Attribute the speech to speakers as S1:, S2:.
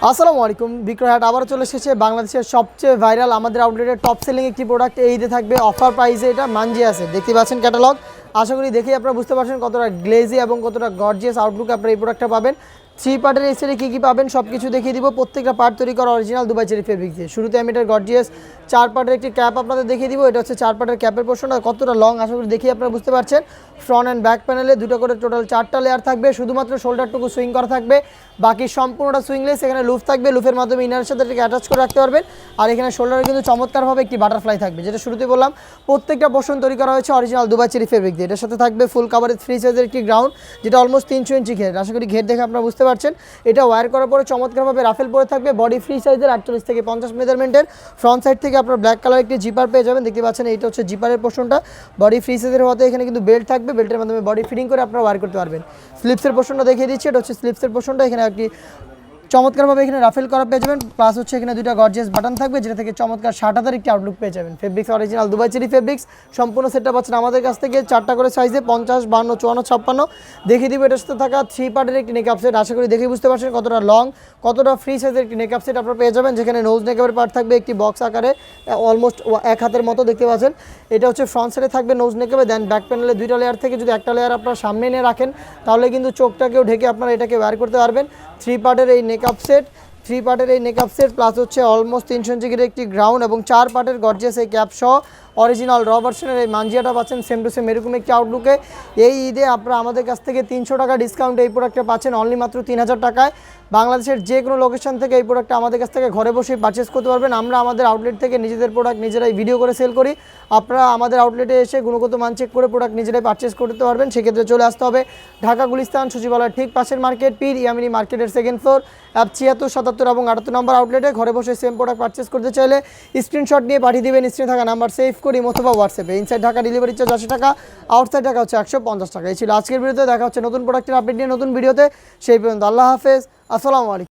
S1: আসসালামু আলাইকুম। বিক্রয় হাট আবারও চলে এসেছে বাংলাদেশের সবচেয়ে ভাইরাল আমাদের আউটলেটের টপ সেলিং একটি প্রোডাক্ট। এই ঈদে থাকবে অফার প্রাইসে, এটা মানজিয়া আছে। দেখতে পাচ্ছেন ক্যাটালগ, আশা করি দেখেই আপনারা বুঝতে পারছেন কতটা গ্লেজি এবং কতটা গর্জিয়াস আউটলুক আপনারা এই প্রোডাক্টটা পাবেন। 3 পার্টের এই সেটে কী কী পাবেন সব কিছু দেখিয়ে দিব। প্রত্যেকটা পার্ট তৈরি করা অরিজিনাল দুবাই চেরি ফেব্রিক দিয়ে। শুরুতে আমি এটার গর্জিয়াস 4 পার্টের একটি ক্যাপ আপনাদের দেখিয়ে দিব। এটা হচ্ছে 4 পার্টের ক্যাপের পোর্শনটা কতটা লং আশা করি দেখেই আপনারা বুঝতে পারছেন। ফ্রন্ট অ্যান্ড ব্যাক প্যানেলে দুটো করে টোটাল 4টা লেয়ার থাকবে। শুধুমাত্র শোল্ডারটুকু সুইং করা থাকবে, বাকি সম্পূর্ণটা সুইংলেস। এখানে লুফ থাকবে, লুফের মাধ্যমে ইনারের সাথে এটাকে অ্যাটাচ করে রাখতে পারবেন। আর এখানে শোল্ডারে কিন্তু চমৎকারভাবে একটি বাটারফ্লাই থাকবে, যেটা শুরুতে বললাম। প্রত্যেকটা পোর্শন তৈরি করা হয়েছে অরিজিনাল দুবাই চেরি ফেব্রিক দিয়ে। এটার সাথে থাকবে ফুল কাভারেজ ফ্রি সাইজের একটি গ্রাউন্ড, যেটা অলমোস্ট 300 ইঞ্চি ঘের। আশা করি ঘের দেখে আপনারা বুঝতে পারছেন। এটা ওয়্যার করার পরে চমৎকারভাবে রাফেল পরে থাকবে। বডি ফ্রি সাইজের 48 থেকে 50 মেজারমেন্টের। ফ্রন্ট সাইড থেকে আপনার ব্ল্যাক কালার একটি জিপার পেয়ে যাবেন। দেখতে পাচ্ছেন এইটা হচ্ছে জিপারের পোর্শনটা। বডি ফ্রি সাইজের হওয়াতে এখানে কিন্তু বেল্ট থাকবে, বেল্টের মাধ্যমে বডি ফিটিং করে আপনারা ওয়্যার করতে পারবেন। স্লিপসের পোর্শনটা দেখিয়ে দিচ্ছি, এটা হচ্ছে স্লিপসের পোর্শনটা। এখানে একটি চমৎকারভাবে এখানে রাফেল করা পেয়ে যাবেন, প্লাস হচ্ছে এখানে দুইটা গর্জিয়াস বাটন থাকবে, যেটা থেকে চমৎকার 60,000 একটি আউটলুক পেয়ে যাবেন। Fabrics original Dubai cherry fabrics. সম্পূর্ণ সেটটা পাচ্ছেন আমাদের কাছ থেকে 4টা করে সাইজে, 50, 52, 54, 56। দেখিয়ে দিব এটার সাথে থাকা 3 পার্টের একটি নেকআপ সেট। আশা করি দেখে বুঝতে পারছেন কতটা লং, কতটা ফ্রি সাইজের একটি নেকআপ সেট আপনারা পেয়ে যাবেন, যেখানে নোজ নেকআপের পার্ট থাকবে একটি বক্স আকারে, অলমোস্ট 1 হাতের মতো দেখতে পাচ্ছেন। এটা হচ্ছে ফ্রন্ট সাইডে থাকবে নোজ নেকআপে, দেন ব্যাক প্যানেলে 2টা লেয়ার থেকে যদি একটা লেয়ার আপনারা সামনে নিয়ে রাখেন তাহলে কিন্তু চোখটাকেও ঢেকে আপনারা এটাকে ওয়্যার করতে পারবেন। 3 পার্টের এই নেকআপ সেট, 3 পার্টের এই নেকআপ সেট, প্লাস হচ্ছে অলমোস্ট 300 ইঞ্চি একটি গ্রাউন্ড এবং 4 পার্টের গর্জিয়াস এই ক্যাপ সহ অরিজিনাল র ভার্সনের এই মানজিয়াটা পাচ্ছেন সেম টু সেম এরকম একটি আউটলুকে। এই ঈদে আপনারা আমাদের কাছ থেকে 300 টাকা ডিসকাউন্ট এই প্রোডাক্টটা পাচ্ছেন অনলি মাত্র 3000 টাকায়। বাংলাদেশের যে কোনো লোকেশন থেকে এই প্রোডাক্টটা আমাদের কাছ থেকে ঘরে বসেই পারচেস করতে পারবেন। আমরা আমাদের আউটলেট থেকে নিজেদের প্রোডাক্ট নিজেরাই ভিডিও করে সেল করি। আপনারা আমাদের আউটলেটে এসে গুণগত মান চেক করে প্রোডাক্ট নিজেরাই পারচেস করতে পারবেন। সেক্ষেত্রে চলে আসতে হবে ঢাকা গুলিস্তান সচিবালয়ের ঠিক পাশের মার্কেট, পীর ইয়ামিনী মার্কেটের 2nd ফ্লোর, 76, 77 এবং 78 নম্বর আউটলেটে। ঘরে বসে সেম প্রোডাক্ট পারচেস করতে চাইলে স্ক্রিনশট নিয়ে পাঠিয়ে দেবেন স্ক্রিনে থাকা নাম্বার সেভ করি অথবা হোয়াটসঅ্যাপে। ইনসাইড ঢাকা ডেলিভারি চার্জ 80 টাকা, আউটসাইড ঢাকা হচ্ছে 150 টাকা। এই ছিল আজকের ভিডিওতে। দেখা হচ্ছে নতুন প্রোডাক্টের আপডেট নিয়ে নতুন ভিডিওতে। সেই পর্যন্ত আল্লাহ হাফেজ, আসসালামু আলাইকুম।